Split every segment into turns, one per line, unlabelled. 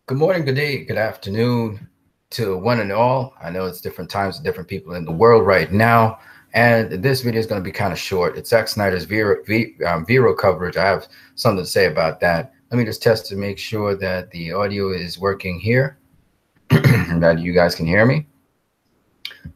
Good morning, good day, good afternoon to one and all. I know it's different times with different people in the world right now. And this video is going to be kind of short. It's Zack Snyder's Vero coverage. I have something to say about that. Let me just test to make sure that the audio is working here and that you guys can hear me.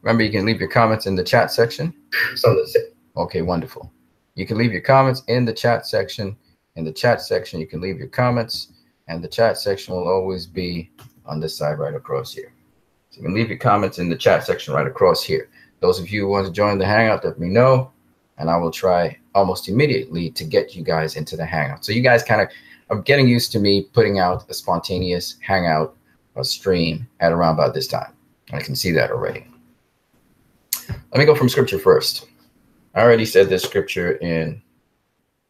Remember, you can leave your comments in the chat section. Something to say. Okay, wonderful. You can leave your comments in the chat section. In the chat section, you can leave your comments. And the chat section will always be on this side right across here. So you can leave your comments in the chat section right across here. Those of you who want to join the Hangout, let me know. And I will try almost immediately to get you guys into the Hangout. So you guys kind of are getting used to me putting out a spontaneous Hangout or stream at around about this time. I can see that already. Let me go from scripture first. I already said this scripture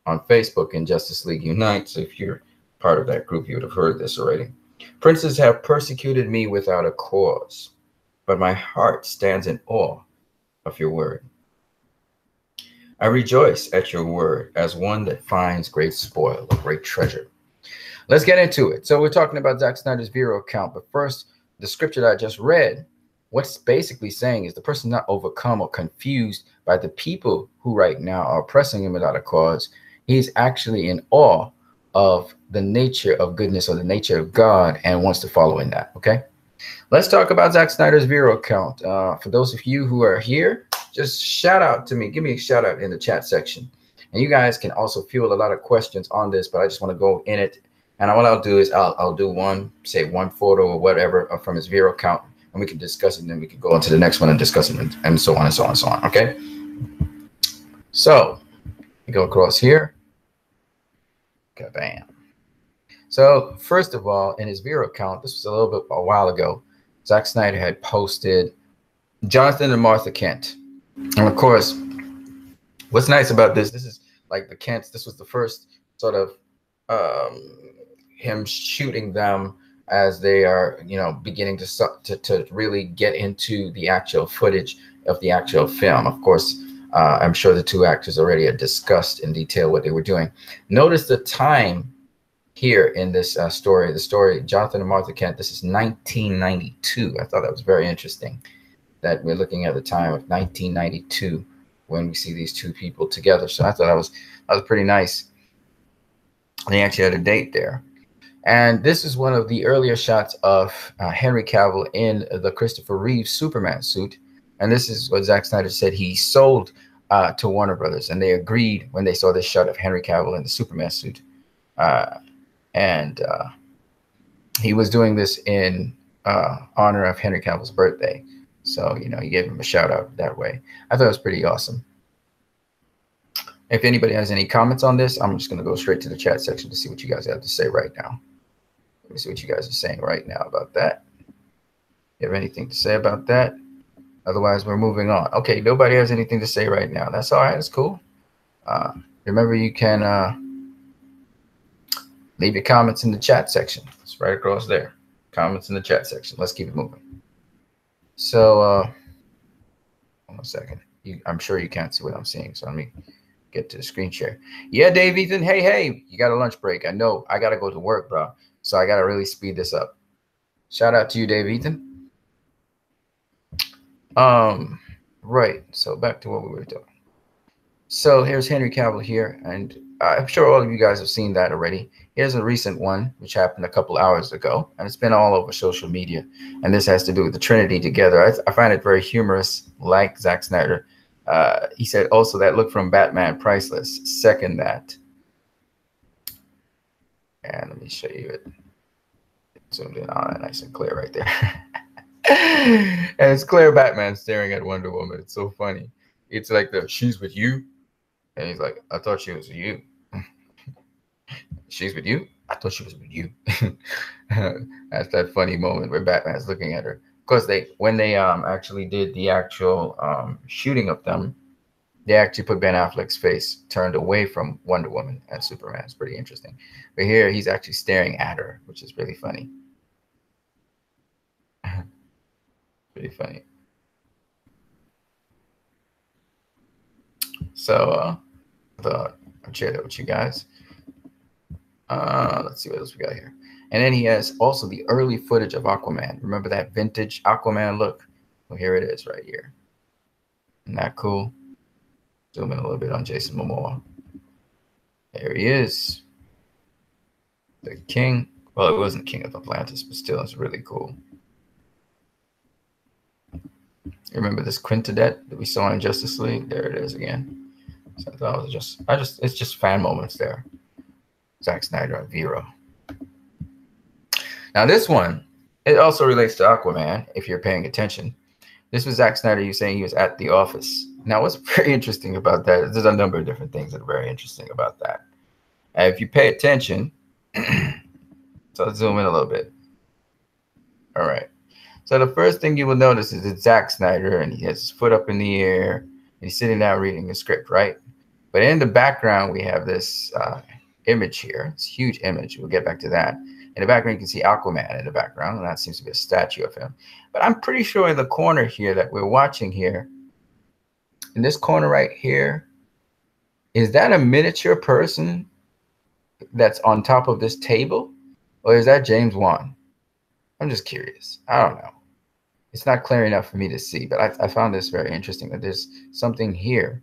on Facebook in Justice League Unite. So if you're part of that group, you would have heard this already. Princes have persecuted me without a cause, but my heart stands in awe of your word. I rejoice at your word as one that finds great spoil, a great treasure. Let's get into it. So we're talking about Zack Snyder's Vero account, but first, the scripture that I just read, what's basically saying is the person not overcome or confused by the people who right now are oppressing him without a cause. He's actually in awe of the nature of goodness or the nature of God and wants to follow in that. Okay, let's talk about Zack Snyder's Vero account. For those of you who are here, just shout out to me. Give me a shout out in the chat section. And you guys can also fuel a lot of questions on this, but I just want to go in it. And what I'll do is I'll do one photo or whatever from his Vero account, and we can discuss it. And then we can go on to the next one and discuss it, and so on and so on and so on. Okay. So we go across here. Bam. So first of all, in his Vero account, this was a while ago, Zack Snyder had posted Jonathan and Martha Kent. And of course, what's nice about this is like the Kents, this was the first sort of him shooting them as they are, beginning to really get into the actual footage of the actual film. Of course, I'm sure the two actors already had discussed in detail what they were doing. Notice the time here in this story, the story Jonathan and Martha Kent. This is 1992. I thought that was very interesting that we're looking at the time of 1992 when we see these two people together. So I thought that was pretty nice. They actually had a date there. And this is one of the earlier shots of Henry Cavill in the Christopher Reeve Superman suit. And this is what Zack Snyder said he sold to Warner Brothers. And they agreed when they saw this shot of Henry Cavill in the Superman suit. He was doing this in honor of Henry Cavill's birthday. So, he gave him a shout out that way. I thought it was pretty awesome. If anybody has any comments on this, I'm just going to go straight to the chat section to see what you guys have to say right now. Let me see what you guys are saying right now about that. You have anything to say about that? Otherwise, we're moving on. Okay, nobody has anything to say right now. That's all right. That's cool. Remember, you can leave your comments in the chat section. It's right across there. Comments in the chat section. Let's keep it moving. So, hold on a second. I'm sure you can't see what I'm seeing. So let me get to the screen share. Yeah, Dave Ethan. Hey, you got a lunch break. I know. I got to go to work, bro. So I got to really speed this up. Shout out to you, Dave Ethan. Right. So back to what we were doing. So here's Henry Cavill here, and I'm sure all of you guys have seen that already. Here's a recent one, which happened a couple hours ago, and it's been all over social media. And this has to do with the Trinity together. I find it very humorous, like Zack Snyder. He said also that look from Batman priceless. Second that. And let me show you it. Zoomed in on it, nice and clear right there. And it's clear Batman staring at Wonder Woman. It's so funny. It's like she's with you. And he's like, I thought she was with you. She's with you? I thought she was with you. That's that funny moment where Batman's looking at her. Of course, when they actually did the actual shooting of them, they actually put Ben Affleck's face turned away from Wonder Woman and Superman. It's pretty interesting. But here he's actually staring at her, which is really funny. Pretty funny. So I thought I'd share that with you guys. Let's see what else we got here. And then he has also the early footage of Aquaman. Remember that vintage Aquaman look? Well, here it is right here. Isn't that cool? Zoom in a little bit on Jason Momoa. There he is. The king. Well, it wasn't king of Atlantis, but still, it's really cool. Remember this quintet that we saw in Justice League? There it is again. So I thought it was it's just fan moments there. Zack Snyder and Vero. Now this one, it also relates to Aquaman, if you're paying attention. This was Zack Snyder, you saying he was at the office. Now what's very interesting about that, there's a number of different things that are very interesting about that. And if you pay attention, so let's zoom in a little bit. All right. So the first thing you will notice is it's Zack Snyder, and he has his foot up in the air, and he's sitting down reading the script, right? But in the background, we have this image here. It's a huge image. We'll get back to that. In the background, you can see Aquaman in the background, and that seems to be a statue of him. But I'm pretty sure in the corner here that we're watching here, in this corner right here, is that a miniature person that's on top of this table? Or is that James Wan? I'm just curious. I don't know. It's not clear enough for me to see, but I found this very interesting, that there's something here.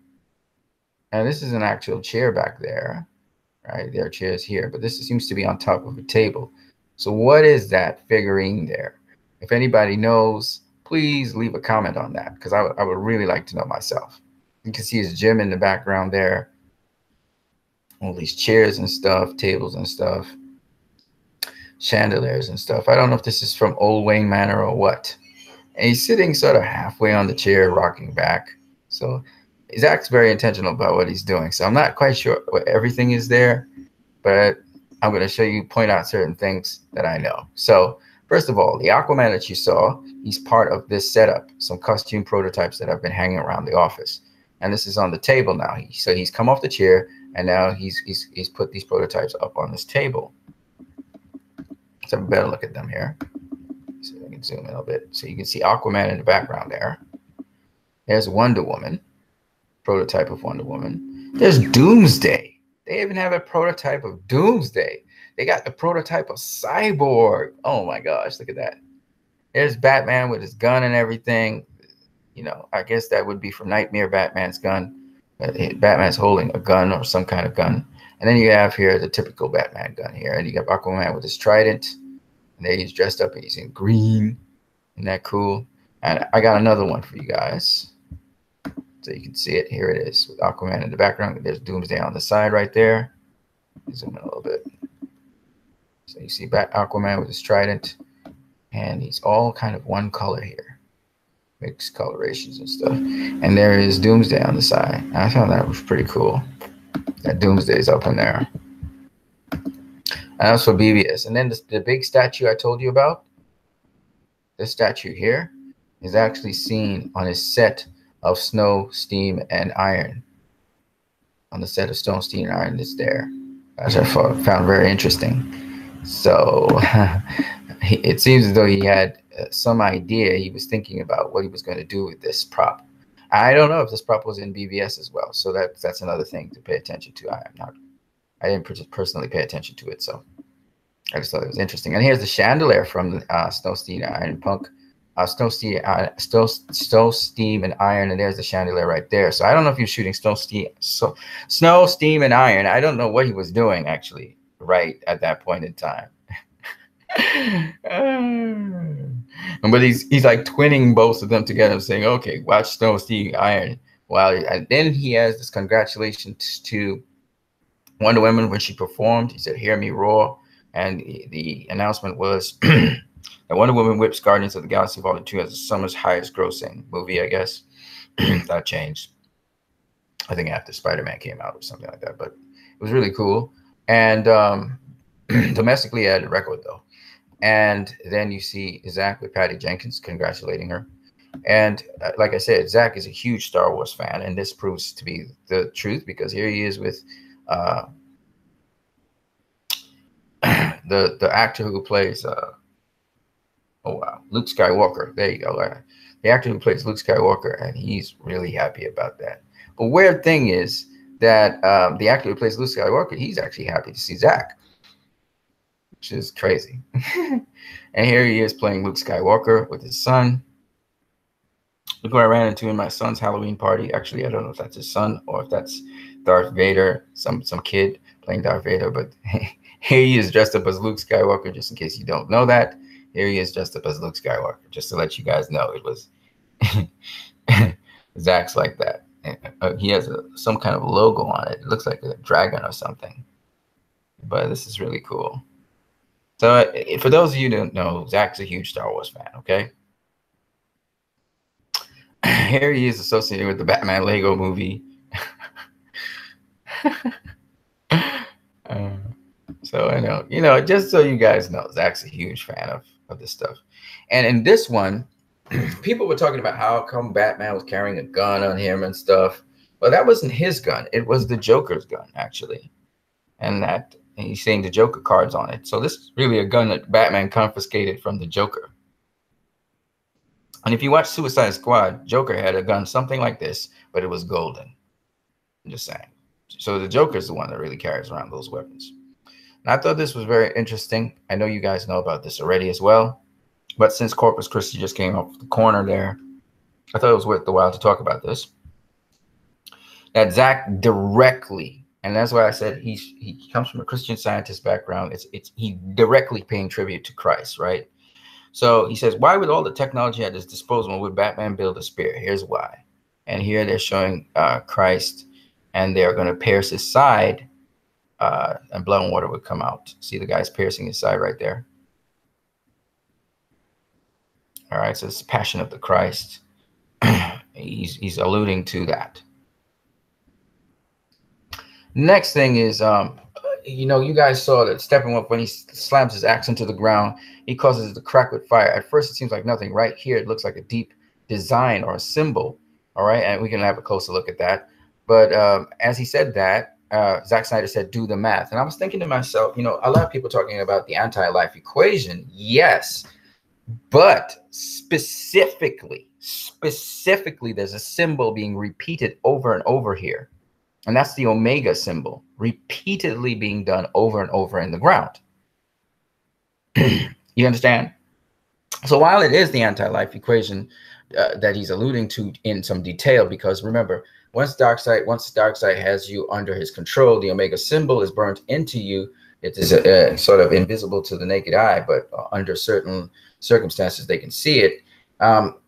And this is an actual chair back there, right? There are chairs here, but this seems to be on top of a table. So what is that figurine there? If anybody knows, please leave a comment on that, because I would really like to know myself. You can see his gym in the background there. All these chairs and stuff, tables and stuff. Chandeliers and stuff. I don't know if this is from Old Wayne Manor or what. And he's sitting sort of halfway on the chair, rocking back. So Zack's very intentional about what he's doing. So I'm not quite sure what everything is there, but I'm going to show you, point out certain things that I know. So first of all, the Aquaman that you saw, he's part of this setup, some costume prototypes that have been hanging around the office. And this is on the table now. So he's come off the chair, and now he's put these prototypes up on this table. Let's have a better look at them here. So we can zoom in a little bit. So you can see Aquaman in the background there. There's Wonder Woman, prototype of Wonder Woman. There's Doomsday. They even have a prototype of Doomsday. They got the prototype of Cyborg. Oh my gosh, look at that. There's Batman with his gun and everything. You know, I guess that would be from Nightmare Batman's gun. Batman's holding a gun or some kind of gun. And then you have here the typical Batman gun here. And you got Aquaman with his trident. And there he's dressed up and he's in green. Isn't that cool? And I got another one for you guys. So you can see it. Here it is with Aquaman in the background. There's Doomsday on the side right there. Zoom in a little bit. So you see Aquaman with his trident. And he's all kind of one color here. Mixed colorations and stuff. And there is Doomsday on the side. And I found that was pretty cool. That Doomsday's up in there. And that's for BBS. And then the big statue I told you about, this statue here, is actually seen on his set of Snow, Steam, and Iron. On the set of Stone, Steam, and Iron, it's there. Which I found very interesting. So it seems as though he had some idea. He was thinking about what he was going to do with this prop. I don't know if this prop was in BVS as well, so that's another thing to pay attention to. I didn't personally pay attention to it, so I just thought it was interesting. And here's the chandelier from Snow, Steam, Iron Punk, Snow, Steam, and Iron, and there's the chandelier right there. So I don't know if he was shooting Snow, Steam, and Iron. I don't know what he was doing actually right at that point in time. But he's like twinning both of them together, saying, okay, watch Snow, Steam, Iron. And then he has this congratulations to Wonder Woman when she performed. He said, hear me roar. And the announcement was that Wonder Woman whips Guardians of the Galaxy Volume 2 as the summer's highest grossing movie, I guess. That changed, I think, after Spider-Man came out or something like that. But it was really cool. And domestically, it had a record, though. And then you see Zack with Patty Jenkins congratulating her. And like I said, Zack is a huge Star Wars fan, and this proves to be the truth, because here he is with the actor who plays Luke Skywalker. There you go. The actor who plays Luke Skywalker, and he's really happy about that. But weird thing is that the actor who plays Luke Skywalker, he's actually happy to see Zack. which is crazy. And here he is playing Luke Skywalker with his son. Look who I ran into in my son's Halloween party. Actually, I don't know if that's his son or if that's Darth Vader, some kid playing Darth Vader. But here he is dressed up as Luke Skywalker, just in case you don't know that. Here he is dressed up as Luke Skywalker, just to let you guys know it was Zack's like that. He has some kind of logo on it. It looks like a dragon or something. But this is really cool. So for those of you who don't know, Zack's a huge Star Wars fan, okay? Here he is associated with the Batman Lego movie. So I know, you know, just so you guys know, Zack's a huge fan of this stuff. And in this one, people were talking about how come Batman was carrying a gun on him and stuff. Well, that wasn't his gun. It was the Joker's gun, actually. And he's saying the Joker cards on it. So this is really a gun that Batman confiscated from the Joker. And if you watch Suicide Squad, Joker had a gun something like this, but it was golden. I'm just saying. So the Joker's the one that really carries around those weapons. And I thought this was very interesting. I know you guys know about this already as well. But since Corpus Christi just came off the corner there, I thought it was worth the while to talk about this. That Zack directly, and that's why I said he comes from a Christian Scientist background. He directly paying tribute to Christ, right? So he says, why with all the technology at his disposal would Batman build a spear? Here's why. And here they're showing Christ, and they're going to pierce his side, and blood and water would come out. See the guy's piercing his side right there. All right, so it's the Passion of the Christ. He's alluding to that. Next thing is, you know, you guys saw that Steppenwolf, when he slams his axe into the ground, he causes it to crack with fire. At first, it seems like nothing. Right here, it looks like a deep design or a symbol. All right, and we can have a closer look at that. But as he said that, Zack Snyder said, do the math. And I was thinking to myself, you know, a lot of people talking about the anti-life equation. Yes, but specifically, there's a symbol being repeated over and over here. And that's the Omega symbol, repeatedly being done over and over in the ground. You understand? So while it is the anti-life equation that he's alluding to in some detail, because remember, once Darkseid has you under his control, the Omega symbol is burnt into you. It is sort of invisible to the naked eye, but under certain circumstances, they can see it.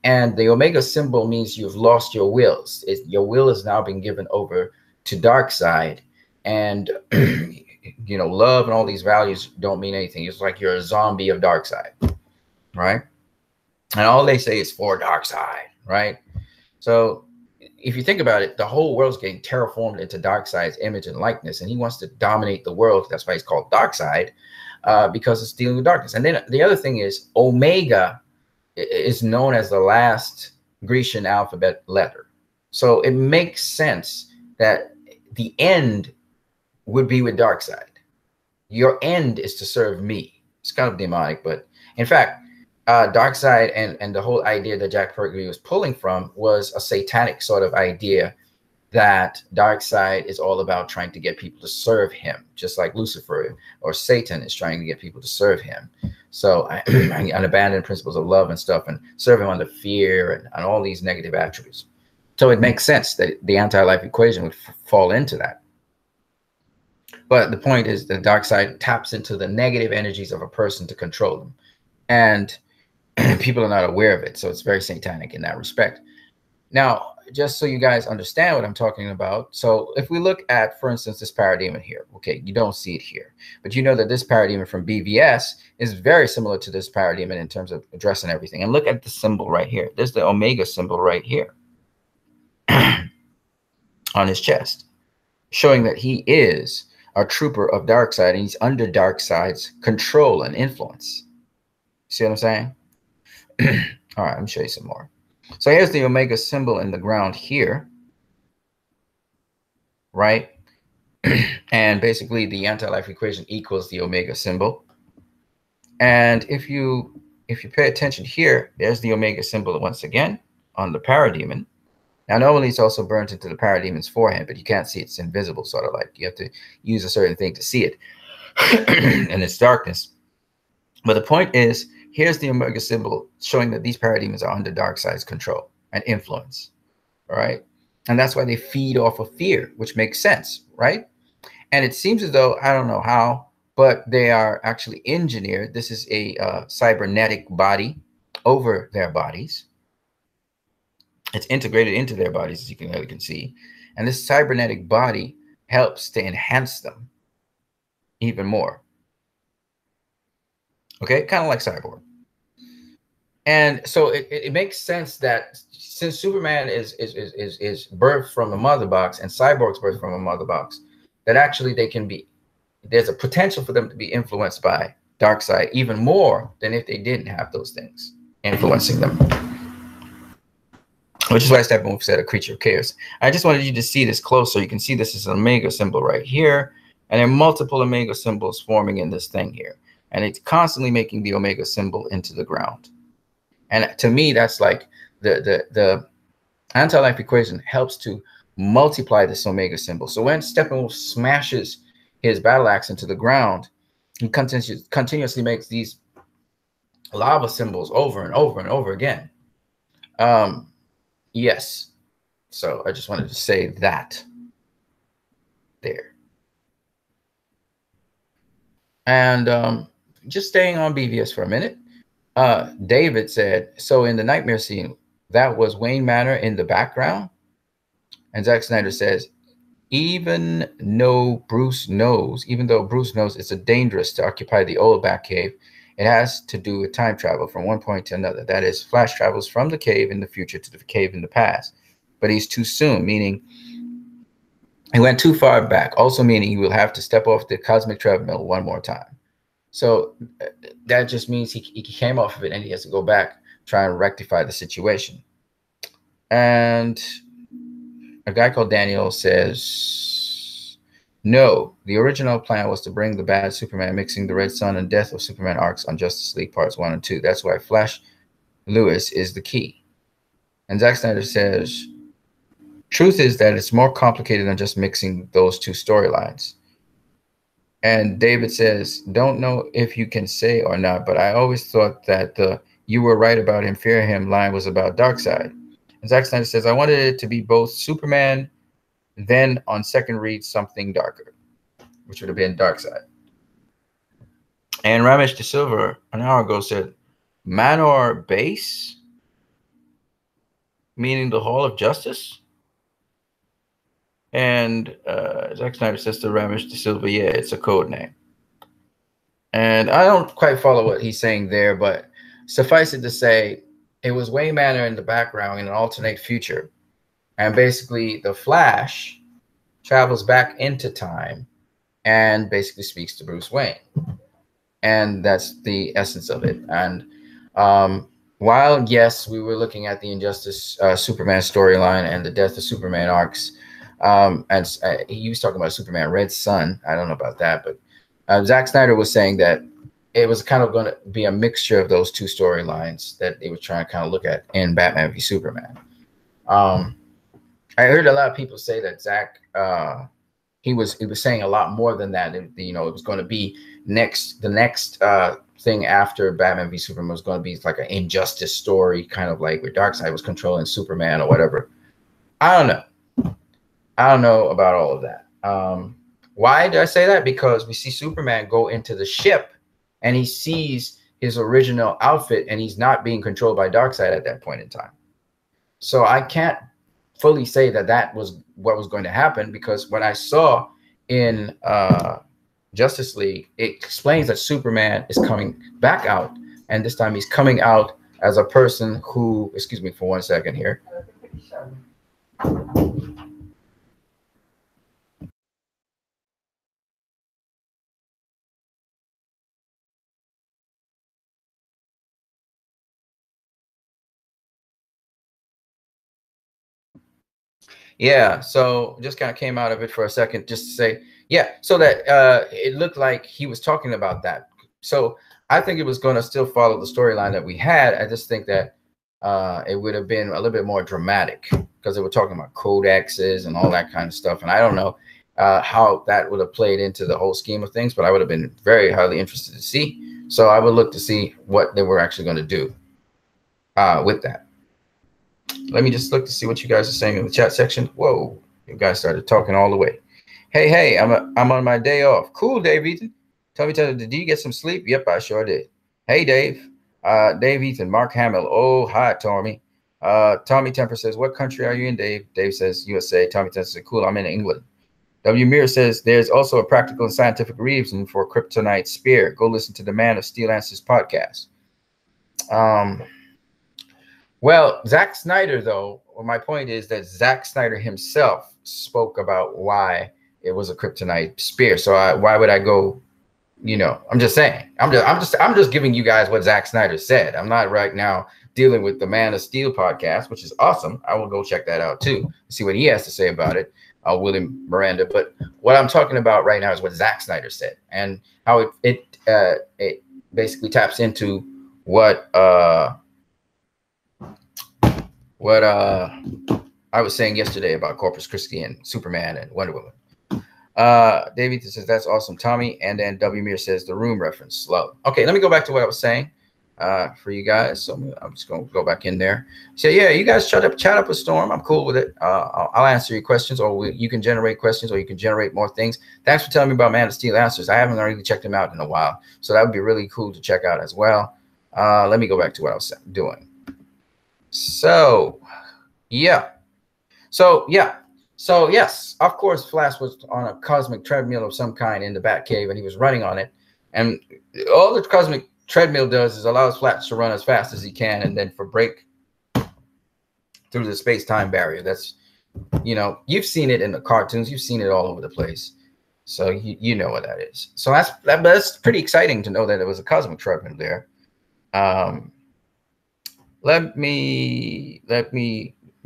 And the Omega symbol means you've lost your wills. Your will is now being given over to Darkseid, and you know, love and all these values don't mean anything. It's like you're a zombie of Darkseid, right? And all they say is for Darkseid, right? So if you think about it, the whole world's getting terraformed into Darkseid's image and likeness, and he wants to dominate the world. That's why he's called Darkseid, because it's dealing with darkness. And then the other thing is, Omega is known as the last Grecian alphabet letter. So it makes sense that the end would be with Darkseid. Your end is to serve me. It's kind of demonic, but in fact, Darkseid and the whole idea that Jack Kirby was pulling from was a satanic sort of idea that Darkseid is all about trying to get people to serve him, just like Lucifer or Satan is trying to get people to serve him. So and abandon principles of love and stuff and serve him under fear and all these negative attributes. So it makes sense that the anti-life equation would fall into that. But the point is the Darkseid taps into the negative energies of a person to control them. And people are not aware of it. So it's very satanic in that respect. Now, just so you guys understand what I'm talking about. So if we look at, for instance, this parademon here, okay, you don't see it here, but you know that this parademon from BVS is very similar to this parademon in terms of addressing everything. And look at the symbol right here. There's the Omega symbol right here on his chest, showing that he is a trooper of Darkseid and he's under Darkseid's control and influence. See what I'm saying? All right, let me show you some more. So here's the Omega symbol in the ground here, right? And basically the anti-life equation equals the Omega symbol. And if you pay attention here, there's the Omega symbol once again on the parademon. Now, normally it's also burnt into the parademon's forehead, but you can't see it. It's invisible, sort of like you have to use a certain thing to see it. And it's darkness. But the point is, here's the Omega symbol showing that these parademons are under Darkseid's control and influence. All right. And that's why they feed off of fear, which makes sense, right? And it seems as though, I don't know how, but they are actually engineered. This is a cybernetic body over their bodies. It's integrated into their bodies, as you can see. And this cybernetic body helps to enhance them even more. Okay, kind of like Cyborg. And so it makes sense that since Superman is birthed from a mother box and Cyborg's birthed from a mother box, that actually they can be, there's a potential for them to be influenced by Darkseid even more than if they didn't have those things influencing them. Which is why Steppenwolf said a creature of chaos. I just wanted you to see this close so you can see this is an Omega symbol right here. And there are multiple Omega symbols forming in this thing here. And it's constantly making the Omega symbol into the ground. And to me, that's like the anti-life equation helps to multiply this Omega symbol. So when Steppenwolf smashes his battle axe into the ground, he continuously makes these lava symbols over and over and over again. Yes. So I just wanted to say that there. And just staying on BVS for a minute. David said, so in the nightmare scene, that was Wayne Manor in the background. And Zack Snyder says, even though Bruce knows it's dangerous to occupy the old Batcave, it has to do with time travel from one point to another. That is, Flash travels from the cave in the future to the cave in the past. But he's too soon, meaning he went too far back, also meaning he will have to step off the cosmic treadmill one more time. So that just means he came off of it and he has to go back, try and rectify the situation. And a guy called Daniel says, no, the original plan was to bring the bad Superman, mixing the Red Sun and Death of Superman arcs on Justice League parts 1 and 2. That's why Flash Lewis is the key. And Zack Snyder says, truth is that it's more complicated than just mixing those two storylines. And David says, don't know if you can say or not, but I always thought that the you were right about him, fear him line was about Darkseid. And Zack Snyder says, I wanted it to be both Superman, then on second read, something darker, which would have been Darkseid. And Ramesh De Silva an hour ago said, Manor Base, meaning the Hall of Justice? And Zack Snyder says to Ramesh De Silva, yeah, it's a code name. And I don't quite follow what he's saying there, but suffice it to say, it was Wayne Manor in the background in an alternate future. And basically, the Flash travels back into time and basically speaks to Bruce Wayne. And that's the essence of it. And while, yes, we were looking at the Injustice Superman storyline and the Death of Superman arcs, and he was talking about Superman Red Sun. I don't know about that, but Zack Snyder was saying that it was kind of going to be a mixture of those two storylines that they were trying to kind of look at in Batman v Superman. I heard a lot of people say that Zack, he was saying a lot more than that. You know, it was going to be the next thing after Batman v Superman was going to be like an injustice story, kind of like where Darkseid was controlling Superman or whatever. I don't know. I don't know about all of that. Why did I say that? Because we see Superman go into the ship and he sees his original outfit and he's not being controlled by Darkseid at that point in time. So I can't fully say that that was what was going to happen, because what I saw in Justice League, it explains that Superman is coming back out, and this time he's coming out as a person who, excuse me for 1 second here. Yeah, so just kind of came out of it for a second just to say, yeah, so that it looked like he was talking about that. So I think it was going to still follow the storyline that we had. I just think that it would have been a little bit more dramatic, because they were talking about codexes and all that kind of stuff. And I don't know how that would have played into the whole scheme of things, but I would have been very highly interested to see. So I would look to see what they were actually going to do with that. Let me just look to see what you guys are saying in the chat section. Whoa, you guys started talking all the way. Hey, I'm on my day off. Cool, Dave Ethan. Tell me, did you get some sleep? Yep, I sure did. Hey, Dave. Dave Ethan, Mark Hamill. Oh, hi, Tommy. Tommy Temper says, what country are you in, Dave? Dave says, USA. Tommy Temper says, cool, I'm in England. W. Mir says, there's also a practical and scientific reason for kryptonite spear. Go listen to the Man of Steel Answers podcast. Well, Zack Snyder, though, my point is that Zack Snyder himself spoke about why it was a kryptonite spear. So why would I go, you know, I'm just saying, I'm just giving you guys what Zack Snyder said. I'm not right now dealing with the Man of Steel podcast, which is awesome. I will go check that out too, see what he has to say about it. William Miranda. But what I'm talking about right now is what Zack Snyder said and how it basically taps into what I was saying yesterday about Corpus Christi and Superman and Wonder Woman. David says, that's awesome, Tommy. And then W. Mir says, the Room reference, slow. Okay, let me go back to what I was saying for you guys. So I'm just going to go back in there. So, yeah, you guys chat up with Storm. I'm cool with it. I'll answer your questions, or you can generate questions, or you can generate more things. Thanks for telling me about Man of Steel Answers. I haven't really checked him out in a while. So that would be really cool to check out as well. Let me go back to what I was doing. So, yeah. So, yes, of course, Flash was on a cosmic treadmill of some kind in the Batcave, and he was running on it. And all the cosmic treadmill does is allows Flash to run as fast as he can, and then for break through the space-time barrier. That's, you know, you've seen it in the cartoons. You've seen it all over the place. So you know what that is. So that's pretty exciting to know that it was a cosmic treadmill there. Let me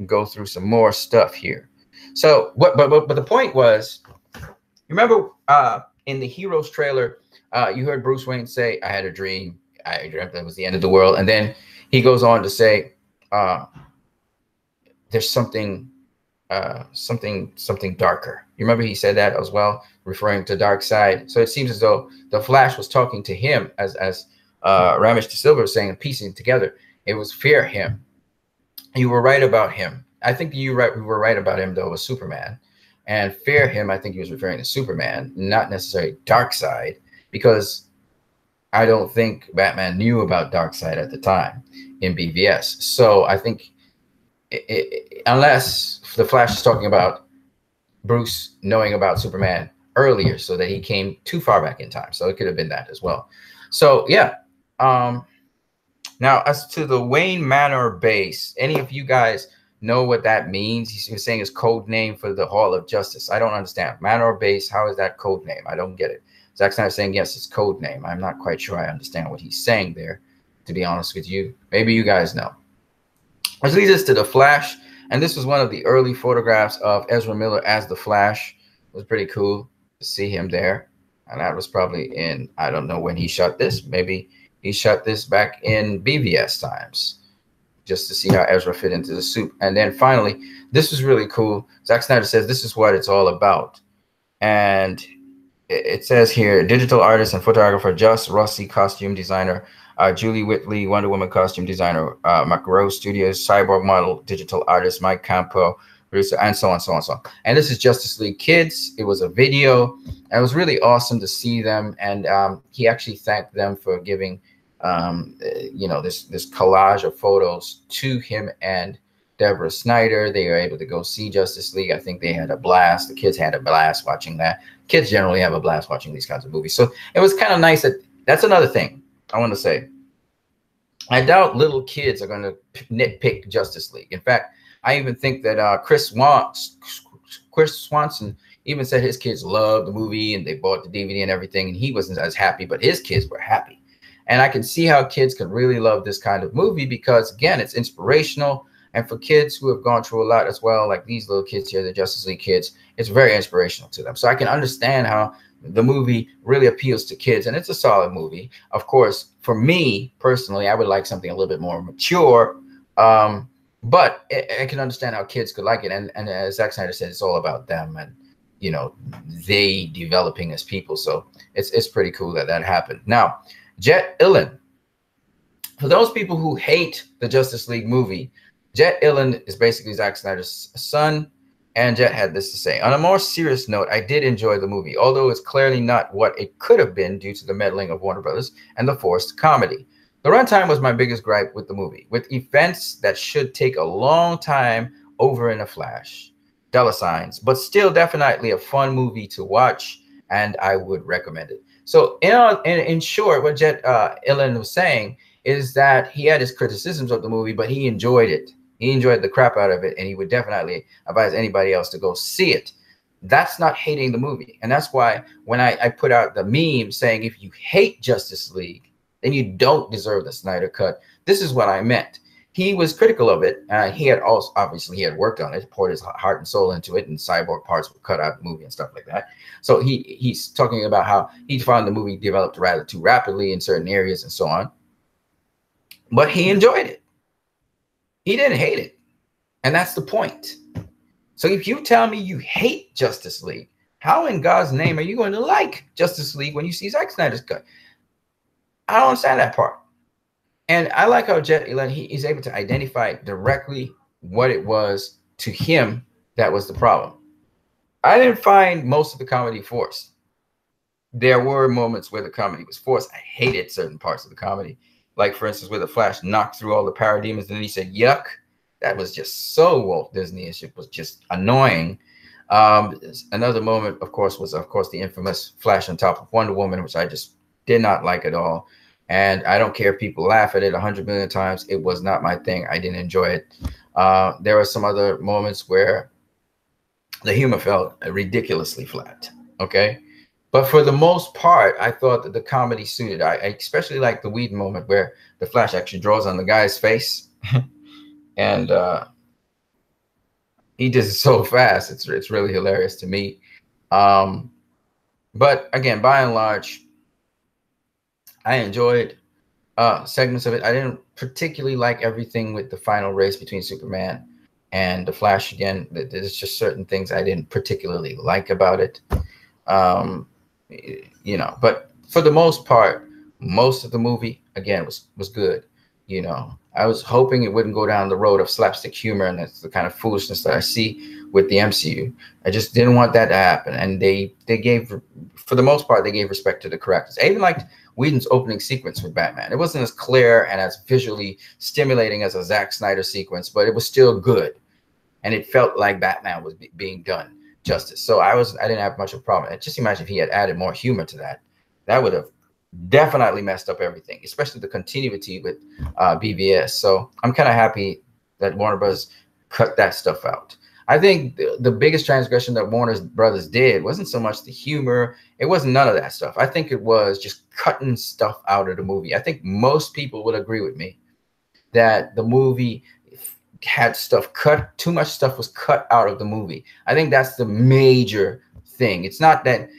go through some more stuff here. So but the point was, you remember in the Heroes trailer, you heard Bruce Wayne say, I had a dream. I dreamt that it was the end of the world. And then he goes on to say, there's something darker. You remember he said that as well, referring to Dark Side. So it seems as though the Flash was talking to him, as Ramesh De Silva was saying, piecing it together. It was fear him. You were right about him. I think we were right about him, though, was Superman. And fear him, I think he was referring to Superman, not necessarily Darkseid, because I don't think Batman knew about Darkseid at the time in BVS. So I think unless the Flash is talking about Bruce knowing about Superman earlier so that he came too far back in time. So it could have been that as well. So, yeah. Now, as to the Wayne Manor base, any of you guys know what that means? He's saying it's code name for the Hall of Justice. I don't understand. Manor base, how is that code name? I don't get it. Zack Snyder saying, yes, it's code name. I'm not quite sure I understand what he's saying there, to be honest with you. Maybe you guys know. Which leads us to the Flash. And this was one of the early photographs of Ezra Miller as the Flash. It was pretty cool to see him there. And that was probably in, I don't know when he shot this. Maybe he shot this back in BVS times, just to see how Ezra fit into the suit. And then finally, this was really cool. Zack Snyder says this is what it's all about. And it says here, digital artist and photographer Joss Rossi, costume designer, Julie Whitley, Wonder Woman costume designer, Macro Studios, cyborg model, digital artist Mike Campo, producer, and so on, so on, so on. And this is Justice League Kids. It was a video. And it was really awesome to see them. And he actually thanked them for giving you know, this collage of photos to him and Deborah Snyder. They were able to go see Justice League. I think they had a blast. The kids had a blast watching that. Kids generally have a blast watching these kinds of movies. So it was kind of nice. That's another thing I want to say. I doubt little kids are going to nitpick Justice League. In fact, I even think that Chris Swanson even said his kids loved the movie and they bought the DVD and everything, and he wasn't as happy, but his kids were happy. And I can see how kids can really love this kind of movie because, again, it's inspirational. And for kids who have gone through a lot as well, like these little kids here, the Justice League kids, it's very inspirational to them. So I can understand how the movie really appeals to kids. And it's a solid movie. Of course, for me personally, I would like something a little bit more mature. But I can understand how kids could like it. And as Zack Snyder said, it's all about them and, you know, they developing as people. So it's pretty cool that that happened. Now, Jet Illen. For those people who hate the Justice League movie, Jet Illen is basically Zack Snyder's son, and Jet had this to say. On a more serious note, I did enjoy the movie, although it's clearly not what it could have been due to the meddling of Warner Brothers and the forced comedy. The runtime was my biggest gripe with the movie, with events that should take a long time over in a flash. Dollar signs, but still definitely a fun movie to watch, and I would recommend it. So in short, what Jet Illen was saying is that he had his criticisms of the movie, but he enjoyed it. He enjoyed the crap out of it, and he would definitely advise anybody else to go see it. That's not hating the movie. And that's why when I put out the meme saying if you hate Justice League, then you don't deserve the Snyder Cut, this is what I meant. He was critical of it. He had also, obviously, he had worked on it, poured his heart and soul into it, and cyborg parts were cut out of the movie and stuff like that. So he's talking about how he found the movie developed rather too rapidly in certain areas and so on. But he enjoyed it. He didn't hate it. And that's the point. So if you tell me you hate Justice League, how in God's name are you going to like Justice League when you see Zack Snyder's cut? I don't understand that part. And I like how Jet Illen, he's able to identify directly what it was to him that was the problem. I didn't find most of the comedy forced. There were moments where the comedy was forced. I hated certain parts of the comedy. Like, for instance, where the Flash knocked through all the parademons and then he said, yuck. That was just so Walt Disney-ish. It was just annoying. Another moment, of course, was, the infamous Flash on top of Wonder Woman, which I just did not like at all. And I don't care if people laugh at it 100 million times. It was not my thing. I didn't enjoy it. There were some other moments where the humor felt ridiculously flat. Okay. But for the most part, I thought that the comedy suited. I especially like the Whedon moment where the Flash actually draws on the guy's face. And he does it so fast. It's really hilarious to me. But again, by and large, I enjoyed segments of it. I didn't particularly like everything with the final race between Superman and the Flash. Again, there's just certain things I didn't particularly like about it. You know, but for the most part, most of the movie, again, was good. You know, I was hoping it wouldn't go down the road of slapstick humor, and that's the kind of foolishness that I see with the MCU. I just didn't want that to happen. And they gave, for the most part, they gave respect to the characters. I even liked Whedon's opening sequence with Batman. It wasn't as clear and as visually stimulating as a Zack Snyder sequence, but it was still good. And it felt like Batman was being done justice. So I didn't have much of a problem. Just imagine if he had added more humor to that. That would have definitely messed up everything, especially the continuity with BVS. So I'm kind of happy that Warner Bros. Cut that stuff out. I think the biggest transgression that Warner Brothers did wasn't so much the humor. It wasn't none of that stuff. I think it was just cutting stuff out of the movie. I think most people would agree with me that the movie had stuff cut. Too much stuff was cut out of the movie. I think that's the major thing. It's not that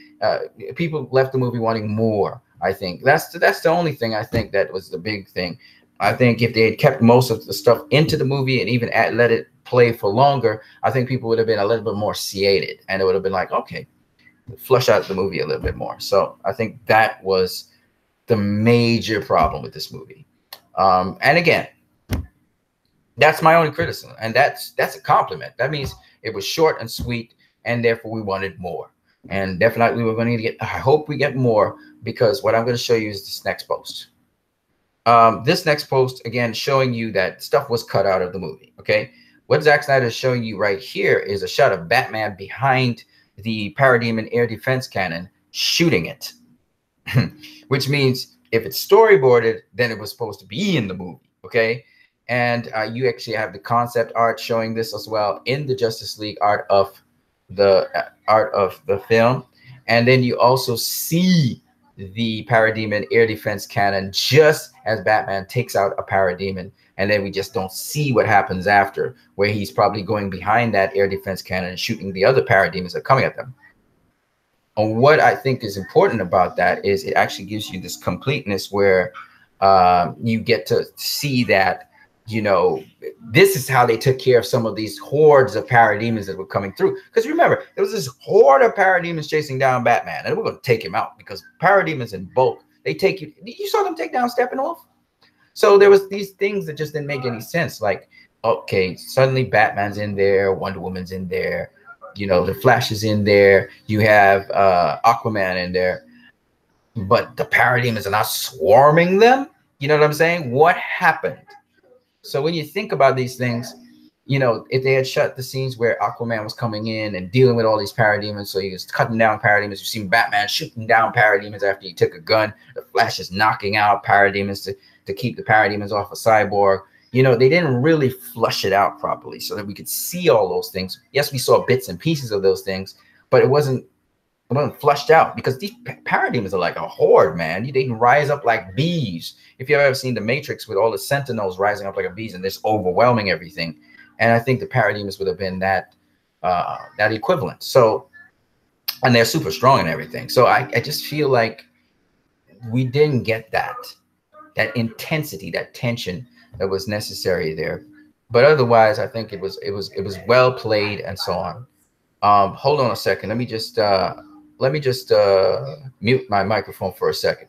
people left the movie wanting more. I think that's the only thing I think that was the big thing. I think if they had kept most of the stuff into the movie and even let it play for longer, I think people would have been a little bit more satiated, and it would have been like, okay, flush out the movie a little bit more. So I think that was the major problem with this movie. And again, that's my only criticism, and that's a compliment. That means it was short and sweet, and therefore we wanted more. And definitely we're going to get, I hope we get more, because what I'm going to show you is this next post. This next post, again, showing you that stuff was cut out of the movie, okay? What Zack Snyder is showing you right here is a shot of Batman behind the Parademon air defense cannon shooting it, which means if it's storyboarded, then it was supposed to be in the movie, okay? And you actually have the concept art showing this as well in the Justice League art of the film. And then you also see the Parademon air defense cannon just as Batman takes out a Parademon, and then we just don't see what happens after, where he's probably going behind that air defense cannon and shooting the other Parademons that are coming at them. And what I think is important about that is it actually gives you this completeness where you get to see that, you know, this is how they took care of some of these hordes of parademons that were coming through. Because remember, there was this horde of parademons chasing down Batman, and we're going to take him out because parademons in bulk, They take you. You saw them take down Steppenwolf. So there was these things that just didn't make any sense. Like, okay, suddenly Batman's in there, Wonder Woman's in there, you know, the Flash is in there. You have Aquaman in there, but the Parademons are not swarming them. You know what I'm saying? What happened? So when you think about these things, you know, if they had shut the scenes where Aquaman was coming in and dealing with all these parademons, so he was cutting down parademons. You see Batman shooting down parademons after he took a gun. The Flash is knocking out parademons to keep the parademons off of Cyborg. You know, they didn't really flush it out properly so that we could see all those things. Yes, we saw bits and pieces of those things, but it wasn't flushed out because these parademons are like a horde, man. They can rise up like bees. If you've ever seen The Matrix with all the sentinels rising up like a bees and this overwhelming everything. And I think the parademons would have been that equivalent. So, and they're super strong and everything. So I just feel like we didn't get that intensity, that tension that was necessary there. But otherwise, I think it was well played and so on. Hold on a second. Let me just mute my microphone for a second.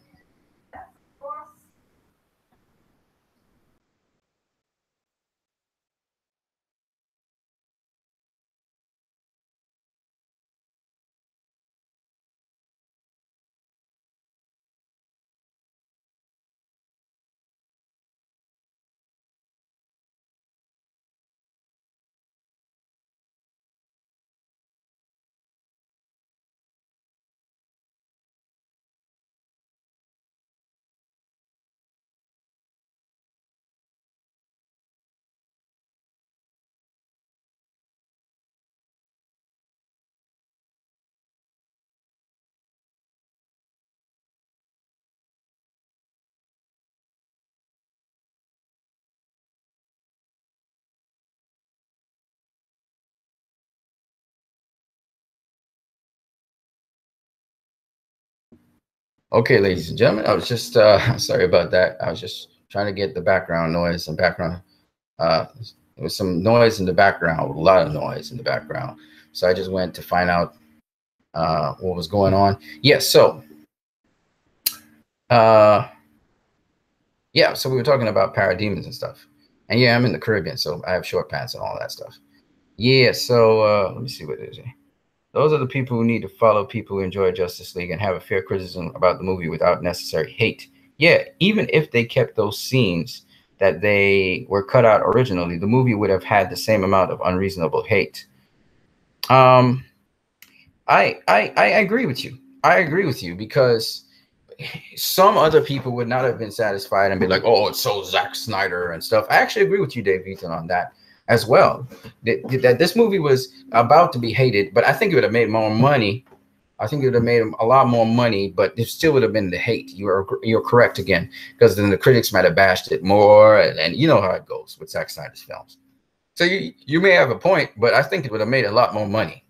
Okay, ladies and gentlemen, I was just sorry about that. I was just trying to get the background noise and background. There was some noise in the background, a lot of noise in the background. So I just went to find out what was going on. Yeah, so yeah, so we were talking about parademons and stuff. And yeah, I'm in the Caribbean, so I have short pants and all that stuff. Yeah, so let me see what it is. Those are the people who need to follow people who enjoy Justice League and have a fair criticism about the movie without necessary hate. Yeah, even if they kept those scenes that they were cut out originally, the movie would have had the same amount of unreasonable hate. I agree with you. I agree with you because some other people would not have been satisfied and be like, oh, it's so Zack Snyder and stuff. I actually agree with you, Dave Ethan, on that as well. That this movie was about to be hated, but I think it would have made more money. I think it would have made a lot more money, but it still would have been the hate. You're correct again, because then the critics might have bashed it more, and you know how it goes with Zack Snyder's films. So you may have a point, but I think it would have made a lot more money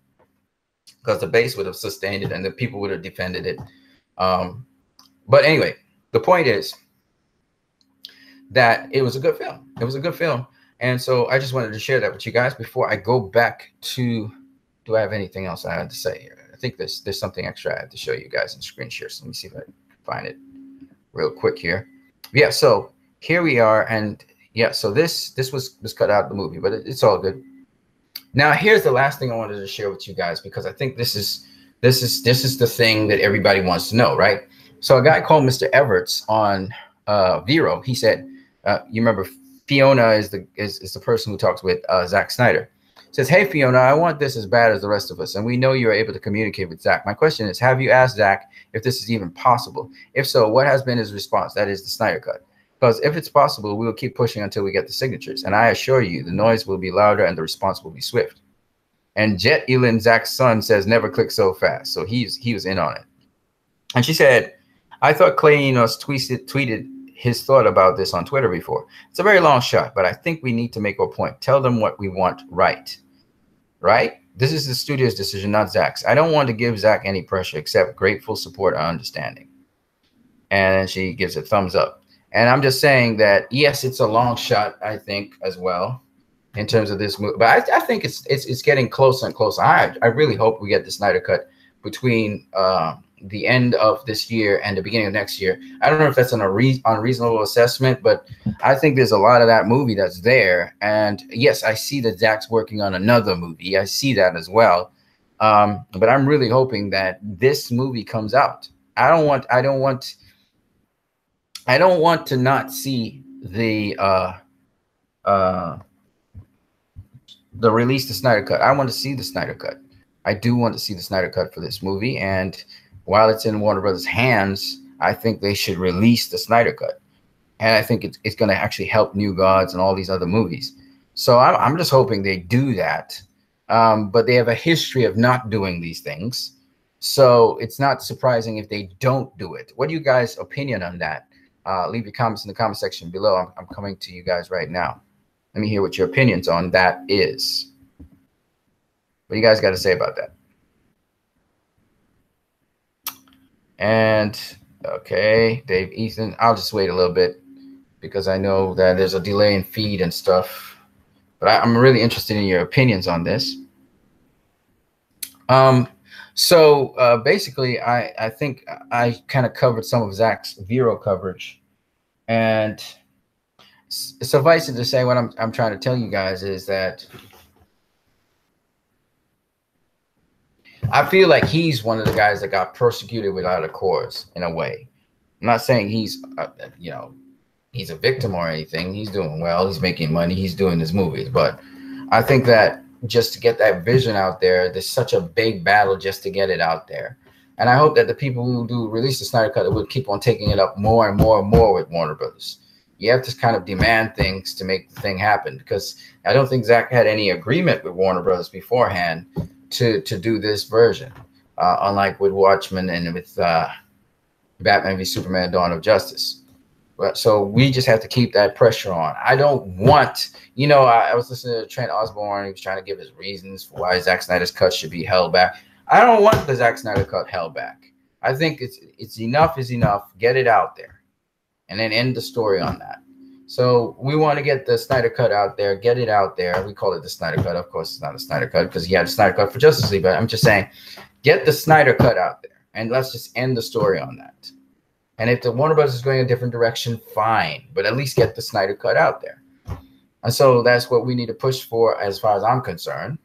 because the base would have sustained it and the people would have defended it. But anyway, the point is that it was a good film. It was a good film. And so I just wanted to share that with you guys before I go back to, do I have anything else I had to say here? I think there's something extra I have to show you guys in screen share. So let me see if I can find it real quick here. Yeah, so here we are. And yeah, so this was cut out of the movie, but it's all good. Now, here's the last thing I wanted to share with you guys, because I think this is the thing that everybody wants to know, right? So a guy called Mr. Everts on Vero, he said, you remember Fiona is the person who talks with Zack Snyder. Says, hey, Fiona, I want this as bad as the rest of us. And we know you're able to communicate with Zack. My question is, have you asked Zack if this is even possible? If so, what has been his response? That is the Snyder Cut. Because if it's possible, we will keep pushing until we get the signatures. And I assure you, the noise will be louder and the response will be swift. And Jet Elin, Zack's son, says, never click so fast. So he was in on it. And she said, I thought Clay Enos tweeted his thought about this on Twitter before. It's a very long shot, but I think we need to make our point. Tell them what we want, right? Right? This is the studio's decision, not Zack's. I don't want to give Zack any pressure except grateful support and understanding. And she gives a thumbs up. And I'm just saying that, yes, it's a long shot, I think, as well, in terms of this movie. But I think it's getting closer and closer. I really hope we get the Snyder Cut between the end of this year and the beginning of next year. I don't know if that's an unreasonable assessment, but I think there's a lot of that movie that's there. And yes, I see that Zack's working on another movie. I see that as well. But I'm really hoping that this movie comes out. I don't want to not see the release, the Snyder Cut. I want to see the Snyder Cut. I do want to see the Snyder Cut for this movie. And while it's in Warner Brothers' hands, I think they should release the Snyder Cut. And I think it's going to actually help New Gods and all these other movies. So I'm just hoping they do that. But they have a history of not doing these things. So it's not surprising if they don't do it. What do you guys' opinion on that? Leave your comments in the comment section below. I'm coming to you guys right now. Let me hear what your opinions on that is. What do you guys got to say about that? And okay, Dave, Ethan, I'll just wait a little bit because I know that there's a delay in feed and stuff. But I'm really interested in your opinions on this. So basically, I think I kind of covered some of Zack's Vero coverage. And suffice it to say, what I'm trying to tell you guys is that I feel like he's one of the guys that got persecuted without a cause, in a way. I'm not saying he's, he's a victim or anything. He's doing well. He's making money. He's doing his movies. But I think that just to get that vision out there, there's such a big battle just to get it out there. And I hope that the people who do release the Snyder Cut will keep on taking it up more and more and more with Warner Brothers. You have to kind of demand things to make the thing happen, because I don't think Zack had any agreement with Warner Brothers beforehand to do this version, unlike with Watchmen and with Batman v Superman: Dawn of Justice. So we just have to keep that pressure on. I don't want, I was listening to Trent Osborne. He was trying to give his reasons for why Zack Snyder's cut should be held back. I don't want the Zack Snyder cut held back. I think it's enough is enough. Get it out there, and then end the story on that. So we want to get the Snyder Cut out there, get it out there. We call it the Snyder Cut. Of course, it's not a Snyder Cut because he had a Snyder Cut for Justice League, but I'm just saying, get the Snyder Cut out there, and let's just end the story on that. And if the Warner Bros. Is going a different direction, fine, but at least get the Snyder Cut out there. And so that's what we need to push for as far as I'm concerned.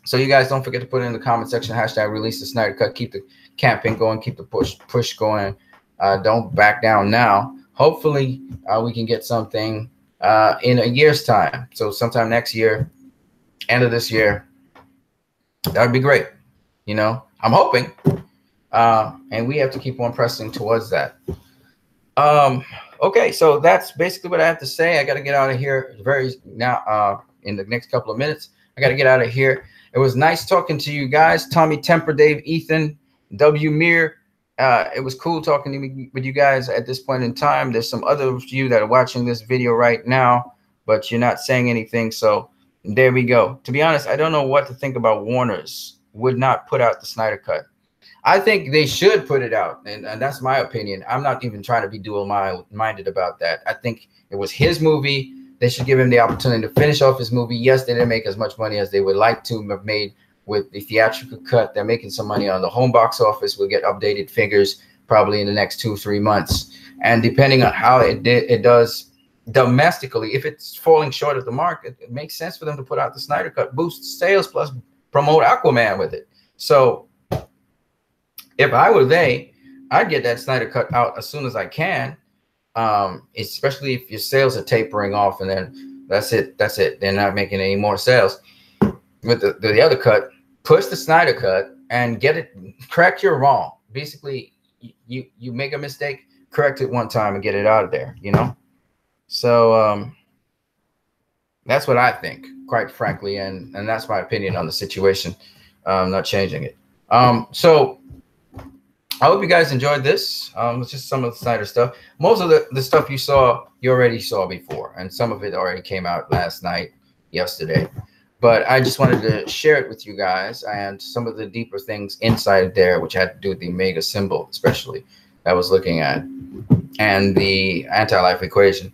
So you guys don't forget to put it in the comment section, hashtag release the Snyder Cut. Keep the campaign going, keep the push going. Don't back down now. Hopefully, we can get something in a year's time. So sometime next year, end of this year, that would be great. I'm hoping. And we have to keep on pressing towards that. Okay, so that's basically what I have to say. I got to get out of here in the next couple of minutes. I got to get out of here. It was nice talking to you guys. Tommy Temper, Dave, Ethan, W. Mir. It was cool talking with you guys at this point in time. There's some other of you that are watching this video right now, but you're not saying anything. So there we go. To be honest, I don't know what to think about Warner's would not put out the Snyder Cut. I think they should put it out, and that's my opinion. I'm not even trying to be dual-minded about that. I think it was his movie. They should give him the opportunity to finish off his movie. Yes, they didn't make as much money as they would like to have made with the theatrical cut. They're making some money on the home box office. We'll get updated figures probably in the next 2-3 months. And depending on how it does domestically, if it's falling short of the mark, it makes sense for them to put out the Snyder Cut, boost sales, plus promote Aquaman with it. So if I were I'd get that Snyder Cut out as soon as I can, especially if your sales are tapering off, and then that's it. They're not making any more sales. With the other cut, push the Snyder Cut and get it, correct your wrong. Basically, you make a mistake, correct it one time and get it out of there, So that's what I think, quite frankly, and that's my opinion on the situation. I'm not changing it. So I hope you guys enjoyed this. It's just some of the Snyder stuff. Most of the stuff you already saw before, and some of it already came out last night, yesterday. But I just wanted to share it with you guys, and some of the deeper things inside there, which had to do with the Omega symbol, especially, that I was looking at, and the anti-life equation.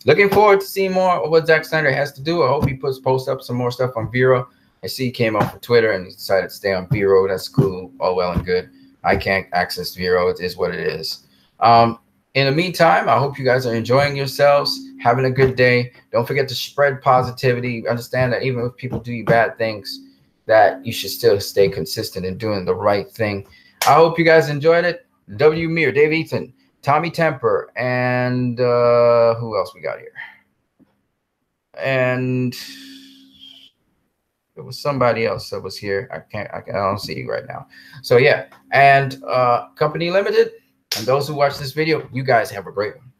Looking forward to seeing more of what Zack Snyder has to do. I hope he posts up some more stuff on Vero. I see he came off of Twitter and he decided to stay on Vero. That's cool. All well and good. I can't access Vero. It is what it is. In the meantime, I hope you guys are enjoying yourselves, having a good day. Don't forget to spread positivity. Understand that even if people do you bad things, that you should still stay consistent in doing the right thing. I hope you guys enjoyed it. W. Mir, Dave Ethan, Tommy Temper, and who else we got here? And it was somebody else that was here. I don't see you right now. So yeah, and Company Limited, and those who watch this video, you guys have a great one.